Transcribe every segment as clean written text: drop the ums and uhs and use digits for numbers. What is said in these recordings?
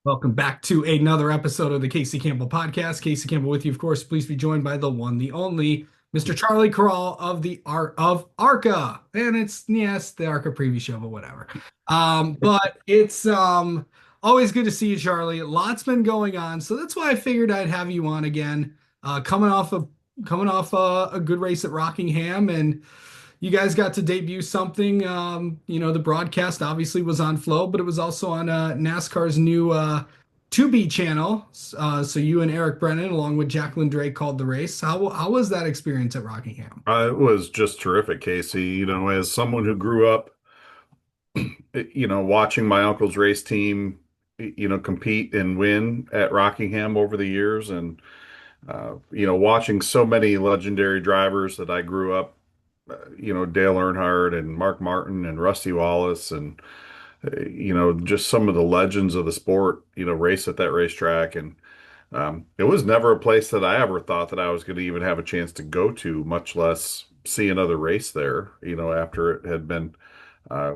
Welcome back to another episode of the Casey Campbell podcast. Casey Campbell with you, of course. Please be joined by the one, the only, Mr. Charlie Krall of the Art of ARCA. And it's yes, the ARCA preview show, but whatever. But it's always good to see you, Charlie. Lots been going on, so that's why I figured I'd have you on again. Coming off a good race at Rockingham, and you guys got to debut something. The broadcast obviously was on Flow, but it was also on NASCAR's new Tubi channel. So you and Eric Brennan, along with Jacqueline Drake, called the race. How was that experience at Rockingham? It was just terrific, Casey. As someone who grew up, watching my uncle's race team, compete and win at Rockingham over the years, and watching so many legendary drivers that I grew up, Dale Earnhardt and Mark Martin and Rusty Wallace, and just some of the legends of the sport, race at that racetrack. And it was never a place that I ever thought that I was going to even have a chance to go to, much less see another race there, after it had been, uh,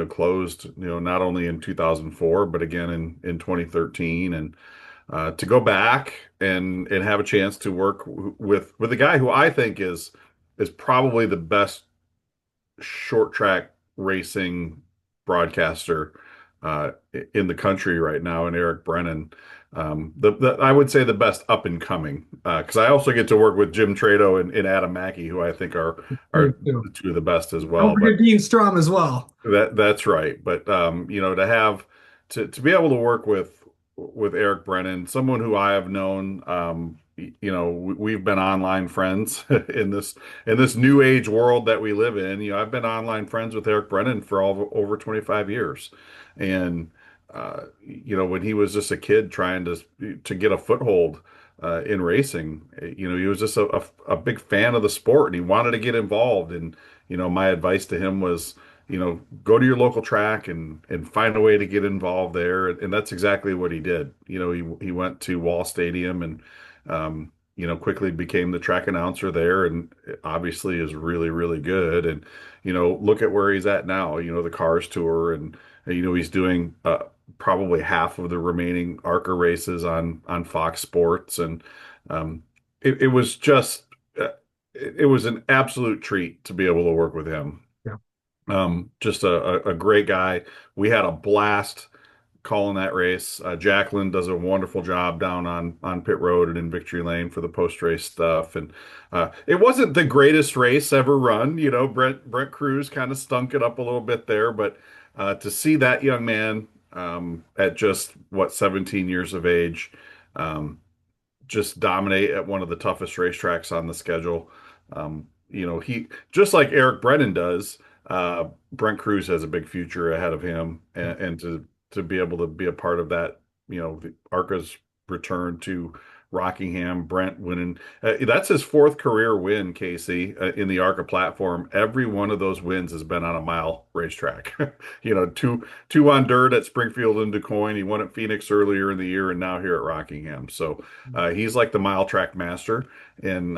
closed, not only in 2004, but again in 2013. And to go back and have a chance to work with a guy who I think is probably the best short track racing broadcaster in the country right now, and Eric Brennan. I would say the best up and coming, because I also get to work with Jim Trado and Adam Mackey, who I think are Me too. the two of the best as Don't well. But forget Dean Strom as well. that's right. But to have to be able to work with Eric Brennan, someone who I have known, we've been online friends in this new age world that we live in. I've been online friends with Eric Brennan for over 25 years, and when he was just a kid trying to get a foothold in racing, he was just a big fan of the sport, and he wanted to get involved. And my advice to him was, go to your local track and find a way to get involved there. And that's exactly what he did. He went to Wall Stadium and quickly became the track announcer there, and obviously is really, really good. And look at where he's at now. The Cars Tour, and he's doing probably half of the remaining ARCA races on Fox Sports. And um, it was just it was an absolute treat to be able to work with him. Yeah. Just a great guy. We had a blast calling that race. Jacqueline does a wonderful job down on pit road and in victory lane for the post race stuff. And it wasn't the greatest race ever run. Brent Cruz kind of stunk it up a little bit there, but to see that young man at just 17 years of age, um, just dominate at one of the toughest racetracks on the schedule. He just like Eric Brennan does. Brent Cruz has a big future ahead of him, and to be able to be a part of that, the ARCA's return to Rockingham, Brent winning. That's his fourth career win, Casey, in the ARCA platform. Every one of those wins has been on a mile racetrack. Two on dirt at Springfield and DuQuoin. He won at Phoenix earlier in the year, and now here at Rockingham. So he's like the mile track master. And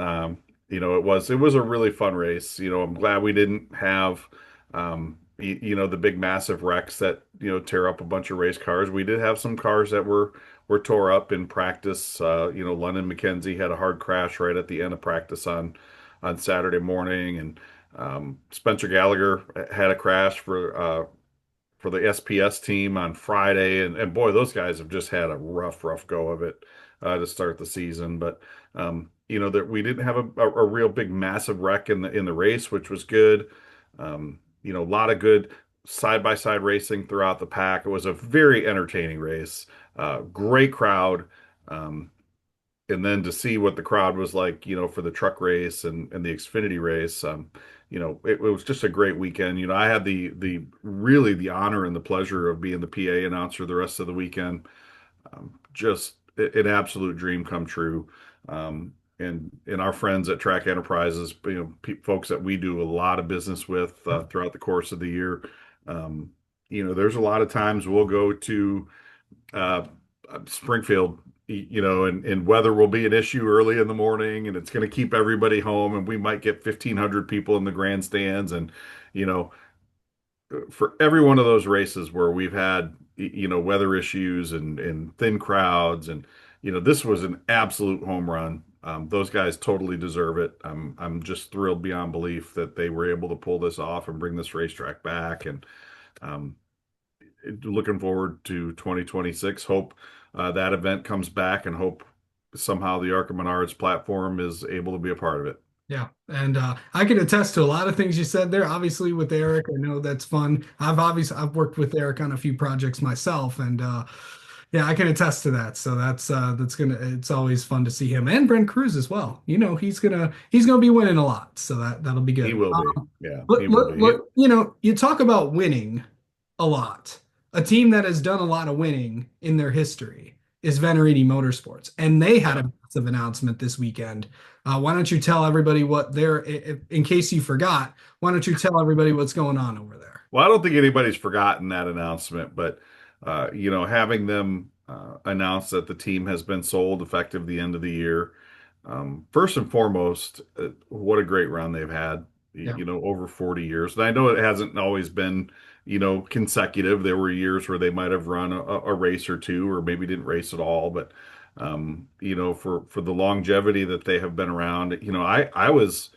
it was a really fun race. I'm glad we didn't have the big massive wrecks that tear up a bunch of race cars. We did have some cars that were tore up in practice. London McKenzie had a hard crash right at the end of practice on Saturday morning, and Spencer Gallagher had a crash for the SPS team on Friday. And boy, those guys have just had a rough go of it to start the season. But that we didn't have a real big massive wreck in the race, which was good. A lot of good side by side racing throughout the pack. It was a very entertaining race. Great crowd. Um, and then to see what the crowd was like, for the truck race and the Xfinity race, it was just a great weekend. I had the really the honor and the pleasure of being the PA announcer the rest of the weekend. Just an absolute dream come true. And our friends at Track Enterprises, folks that we do a lot of business with throughout the course of the year. There's a lot of times we'll go to uh, Springfield, and weather will be an issue early in the morning, and it's going to keep everybody home, and we might get 1,500 people in the grandstands. And you know, for every one of those races where we've had weather issues and thin crowds, and this was an absolute home run. Those guys totally deserve it. I'm just thrilled beyond belief that they were able to pull this off and bring this racetrack back, and um, looking forward to 2026. Hope that event comes back, and hope somehow the ARCA Menards platform is able to be a part of it. Yeah, and I can attest to a lot of things you said there. Obviously, with Eric, I know that's fun. I've worked with Eric on a few projects myself, and yeah, I can attest to that. So that's gonna it's always fun to see him and Brent Cruz as well. He's gonna be winning a lot, so that'll be He good. will be. Yeah, he Look, will look, be. look, you talk about winning a lot. A team that has done a lot of winning in their history is Venerini Motorsports, and they had Yeah. a massive announcement this weekend. Why don't you tell everybody what they're, in case you forgot, why don't you tell everybody what's going on over there? Well, I don't think anybody's forgotten that announcement, but having them announce that the team has been sold effective the end of the year. First and foremost, what a great run they've had, Yeah. over 40 years. And I know it hasn't always been, consecutive. There were years where they might have run a race or two, or maybe didn't race at all. But, for the longevity that they have been around, I was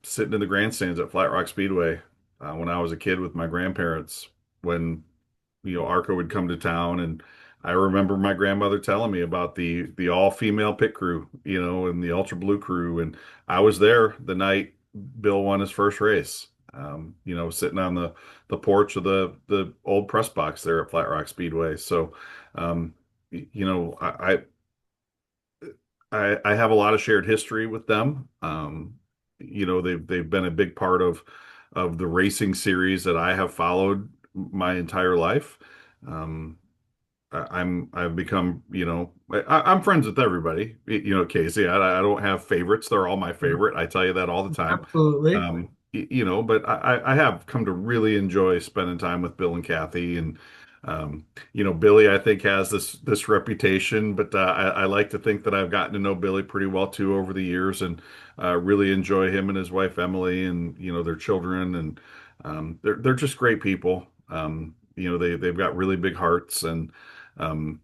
sitting in the grandstands at Flat Rock Speedway when I was a kid with my grandparents when ARCA would come to town, and I remember my grandmother telling me about the all-female pit crew, and the Ultra Blue crew, and I was there the night Bill won his first race. Sitting on the porch of the old press box there at Flat Rock Speedway. So, I have a lot of shared history with them. They've been a big part of the racing series that I have followed my entire life. Um, I've become, I'm friends with everybody. Casey, I don't have favorites. They're all my favorite. I tell you that all the time. Absolutely. But I have come to really enjoy spending time with Bill and Kathy, and Billy, I think, has this reputation, but I like to think that I've gotten to know Billy pretty well too over the years, and really enjoy him and his wife Emily, and their children, and they're just great people. They've got really big hearts, and um,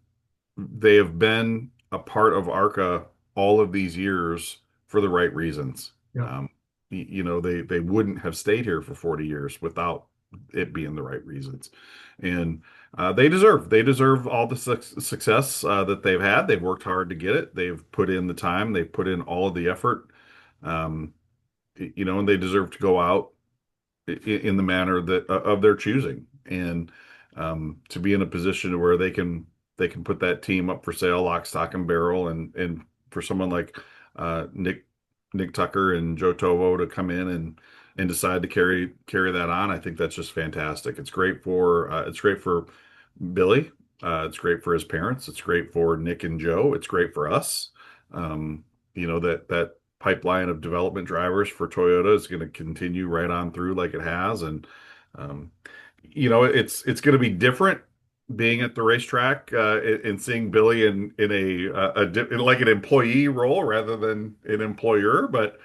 they have been a part of ARCA all of these years for the right reasons. Yeah. They wouldn't have stayed here for 40 years without it being the right reasons. And they deserve all the success that they've had. They've worked hard to get it. They've put in the time. They've put in all of the effort. Um, and they deserve to go out in the manner that of their choosing, and to be in a position where they can put that team up for sale, lock, stock, and barrel, and for someone like Nick Tucker and Joe Tovo to come in and decide to carry that on. I think that's just fantastic. It's great for Billy. It's great for his parents. It's great for Nick and Joe. It's great for us. That pipeline of development drivers for Toyota is going to continue right on through like it has, and um, it's going to be different being at the racetrack and seeing Billy in like an employee role rather than an employer. But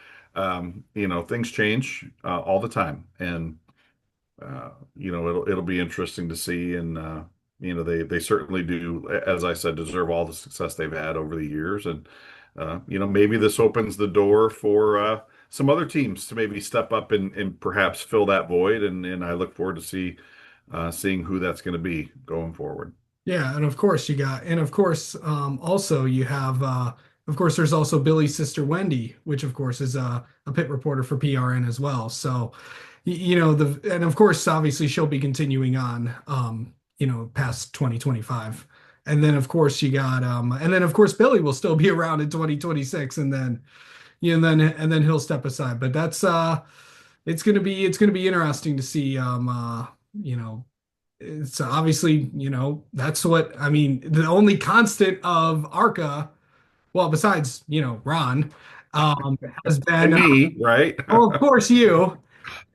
things change all the time, and it'll be interesting to see. And they certainly do, as I said, deserve all the success they've had over the years. And maybe this opens the door for some other teams to maybe step up and perhaps fill that void. And I look forward to seeing who that's going to be going forward. Yeah, and of course, also you have, of course, there's also Billy's sister Wendy, which of course is a pit reporter for PRN as well. So, and of course, obviously, she'll be continuing on, past 2025. And then of course, Billy will still be around in 2026, and then he'll step aside. But it's gonna be interesting to see, it's obviously, that's what I mean. The only constant of ARCA, well, besides, Ron, um, has been, And me, right? well, of course, has been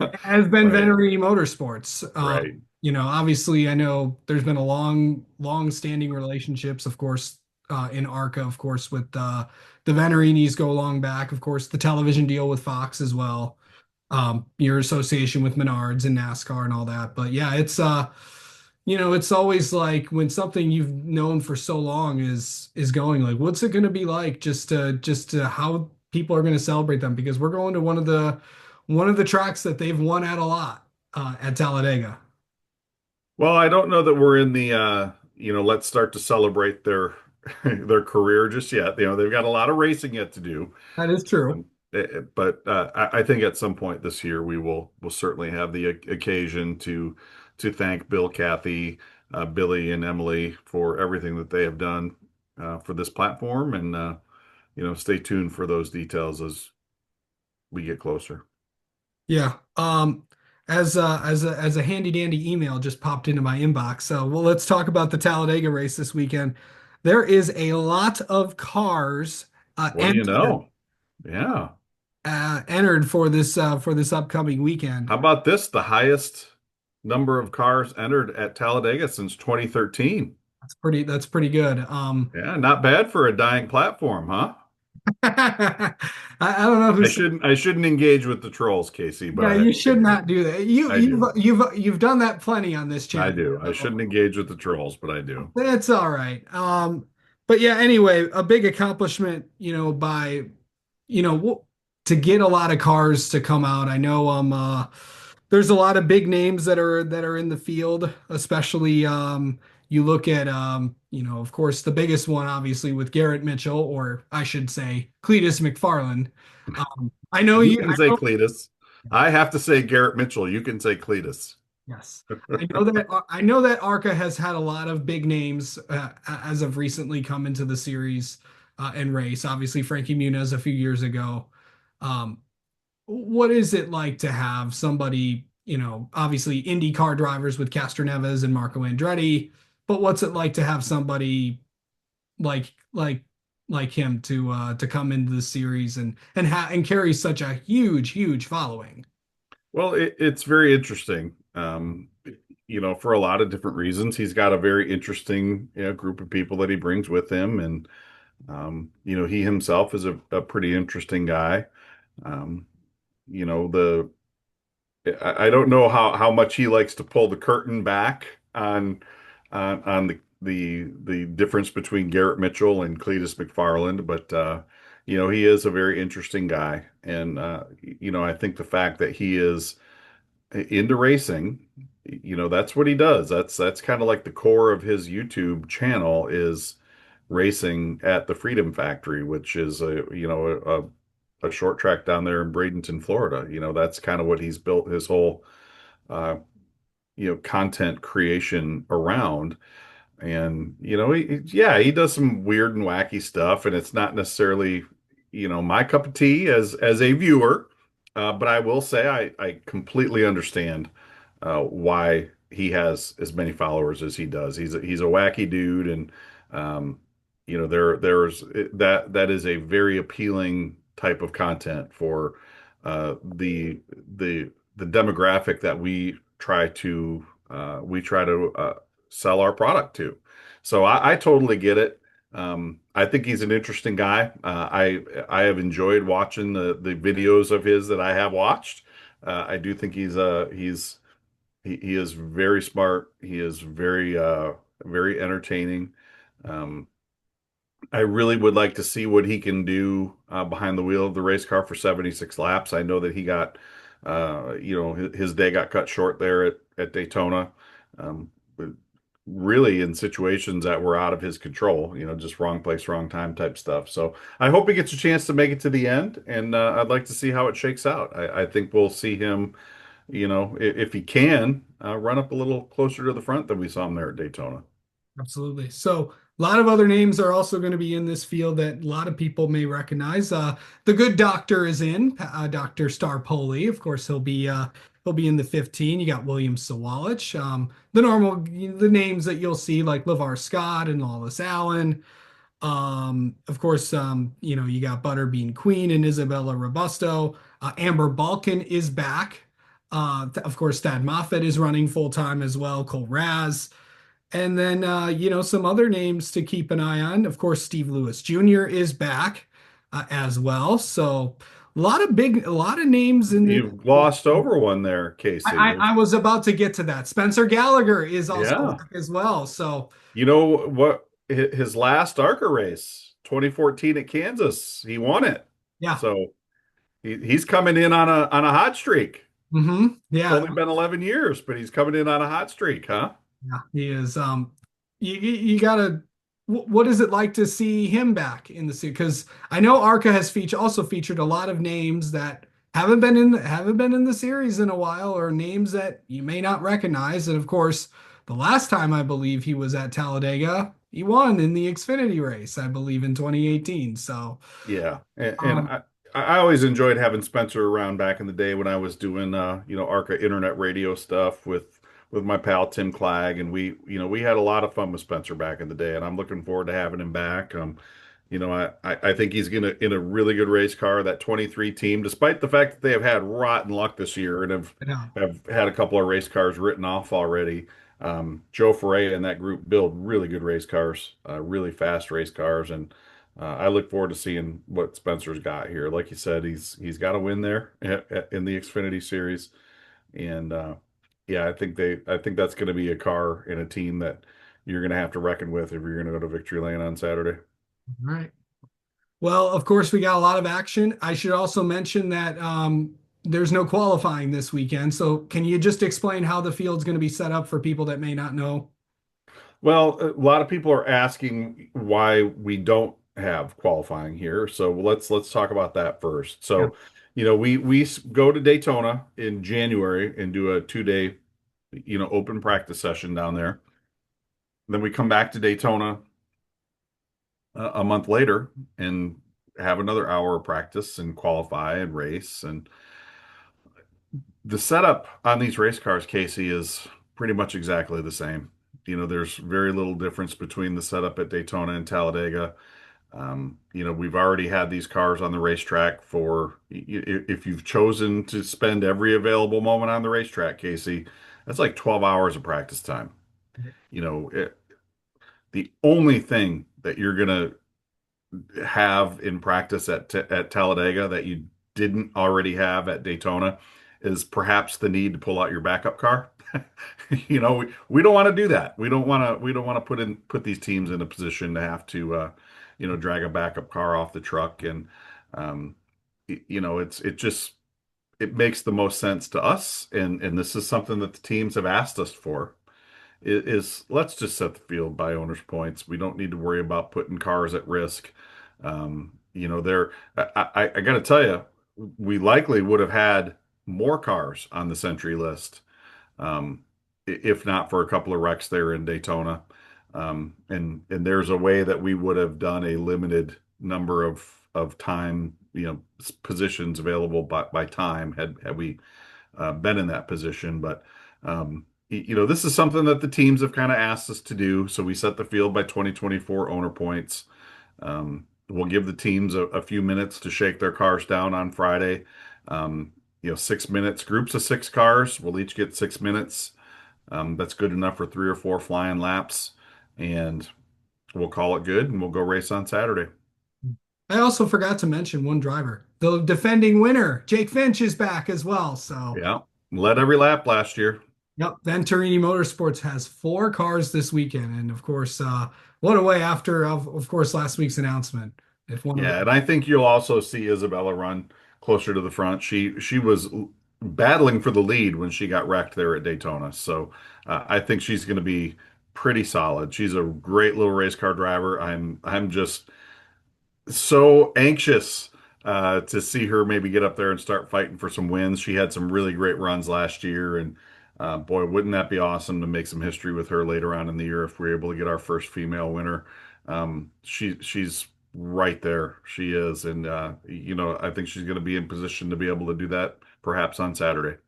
Right, Venerini Motorsports. right. Obviously, I know there's been a long standing relationships, of course, in ARCA, of course, with the Venerinis go long back, of course, the television deal with Fox as well, your association with Menards and NASCAR and all that. But yeah, it's always like when something you've known for so long is going, like, what's it going to be like just to how people are going to celebrate them, because we're going to one of the tracks that they've won at a lot at Talladega. Well, I don't know that we're in the let's start to celebrate their their career just yet. They've got a lot of racing yet to do. That is true. But I think at some point this year we will certainly have the occasion to thank Bill, Kathy, Billy, and Emily for everything that they have done for this platform, and stay tuned for those details as we get closer. Yeah. As a handy dandy email just popped into my inbox. So, well, let's talk about the Talladega race this weekend. There is a lot of cars What do you know? Yeah. entered for this upcoming weekend. How about this? The highest number of cars entered at Talladega since 2013. That's pretty good. Yeah, not bad for a dying platform, huh? I don't know who I said, shouldn't engage with the trolls, Casey, but yeah, I you should do. not do that. You I you've do. you've done that plenty on this I channel. do. I So shouldn't engage with the trolls, but I do. that's all right. But yeah, anyway, a big accomplishment, by to get a lot of cars to come out. I know there's a lot of big names that are in the field, especially you look at of course the biggest one obviously with Garrett Mitchell, or I should say Cletus McFarland. I know You you can I say know Cletus. I have to say Garrett Mitchell. You can say Cletus. Yes. I know that ARCA has had a lot of big names as of recently come into the series and race. Obviously, Frankie Muniz a few years ago. Um, what is it like to have somebody, obviously IndyCar drivers with Castro Neves and Marco Andretti, but what's it like to have somebody like like like him to come into the series and carry such a huge following? Well, it's very interesting. For a lot of different reasons, he's got a very interesting, group of people that he brings with him, and he himself is a pretty interesting guy. Um, the I don't know how much he likes to pull the curtain back on the difference between Garrett Mitchell and Cletus McFarland, but he is a very interesting guy, and I think the fact that he is into racing, that's what he does. That's kind of like the core of his YouTube channel is racing at the Freedom Factory, which is a short track down there in Bradenton, Florida. That's kind of what he's built his whole uh, content creation around. And yeah, he does some weird and wacky stuff, and it's not necessarily my cup of tea as a viewer. But I will say I completely understand why he has as many followers as he does. He's a wacky dude, and um, there's that is a very appealing type of content for the demographic that we try to sell our product to. So I totally get it. I think he's an interesting guy. I have enjoyed watching the videos of his that I have watched. I do think he is very smart. He is very entertaining. Um, I really would like to see what he can do behind the wheel of the race car for 76 laps. I know that he got, his day got cut short there at Daytona, but really in situations that were out of his control, just wrong place, wrong time type stuff. So I hope he gets a chance to make it to the end, and I'd like to see how it shakes out. I think we'll see him, if he can, run up a little closer to the front than we saw him there at Daytona. Absolutely. So a lot of other names are also going to be in this field that a lot of people may recognize. The good doctor is in, Dr. Star Poli. Of course, he'll be in the 15. You got William Sawalich. The names that you'll see like LeVar Scott and Lawless Allen. Of course, you got Butterbean Queen and Isabella Robusto. Amber Balkan is back. Of course, Thad Moffitt is running full time as well. Cole Raz. And then, some other names to keep an eye on. Of course, Steve Lewis Jr. is back as well. So a lot of names in the. You've glossed over one there, Casey. I was about to get to that. Spencer Gallagher is also Yeah. back as well. So You know what? His last ARCA race, 2014 at Kansas, he won it. yeah. So he's coming in on a hot streak. It's Yeah. only been 11 years, but he's coming in on a hot streak, huh? Yeah, he is. You gotta. What is it like to see him back in the series? Because I know Arca has also featured a lot of names that haven't been in the series in a while, or names that you may not recognize. And of course, the last time I believe he was at Talladega, he won in the Xfinity race, I believe in 2018. So, Yeah, and um, I always enjoyed having Spencer around back in the day when I was doing ARCA internet radio stuff with my pal Tim Clegg, and we had a lot of fun with Spencer back in the day, and I'm looking forward to having him back. I think he's gonna in a really good race car. That 23 team, despite the fact that they have had rotten luck this year and yeah. have had a couple of race cars written off already. Joe Ferreira and that group build really good race cars, really fast race cars, and I look forward to seeing what Spencer's got here. Like you said, he's got a win there in the Xfinity Series, and yeah, I think that's going to be a car and a team that you're going to have to reckon with if you're going to go to Victory Lane on Saturday. All right. Well, of course, we got a lot of action. I should also mention that there's no qualifying this weekend. So, can you just explain how the field's going to be set up for people that may not know? Well, a lot of people are asking why we don't have qualifying here. So let's talk about that first. Yeah. So, we go to Daytona in January and do a 2 day, open practice session down there. Then we come back to Daytona a month later and have another hour of practice and qualify and race. And the setup on these race cars, Casey, is pretty much exactly the same. There's very little difference between the setup at Daytona and Talladega. We've already had these cars on the racetrack if you've chosen to spend every available moment on the racetrack, Casey, that's like 12 hours of practice time. You know, it, the only thing that you're gonna have in practice at Talladega that you didn't already have at Daytona is perhaps the need to pull out your backup car. We don't want to do that. We don't want to put these teams in a position to have to drag a backup car off the truck. And um it makes the most sense to us, and this is something that the teams have asked us for is let's just set the field by owners points. We don't need to worry about putting cars at risk. There, I got to tell you, we likely would have had more cars on the Century list, um, if not for a couple of wrecks there in Daytona. And there's a way that we would have done a limited number of time, positions available by time had we been in that position. But this is something that the teams have kind of asked us to do. So we set the field by 2024 owner points. We'll give the teams a few minutes to shake their cars down on Friday. 6 minutes, groups of six cars. We'll each get 6 minutes. That's good enough for 3 or 4 flying laps. And we'll call it good and we'll go race on Saturday. I also forgot to mention one driver. The defending winner, Jake Finch, is back as well. So, Yeah. Led every lap last year. yep, Venturini Motorsports has 4 cars this weekend. And of course, what a way after, of course, last week's announcement. If one of Yeah, them, and I think you'll also see Isabella run closer to the front. She was battling for the lead when she got wrecked there at Daytona. So I think she's going to be pretty solid. She's a great little race car driver. I'm just so anxious to see her maybe get up there and start fighting for some wins. She had some really great runs last year, and boy, wouldn't that be awesome to make some history with her later on in the year if we're able to get our first female winner. She's right there. She is, and I think she's going to be in position to be able to do that perhaps on Saturday.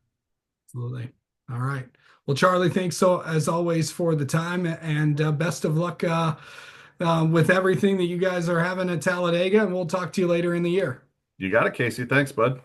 absolutely. All right. Well, Charlie, thanks so as always for the time and best of luck with everything that you guys are having at Talladega. And we'll talk to you later in the year. You got it, Casey. Thanks, bud.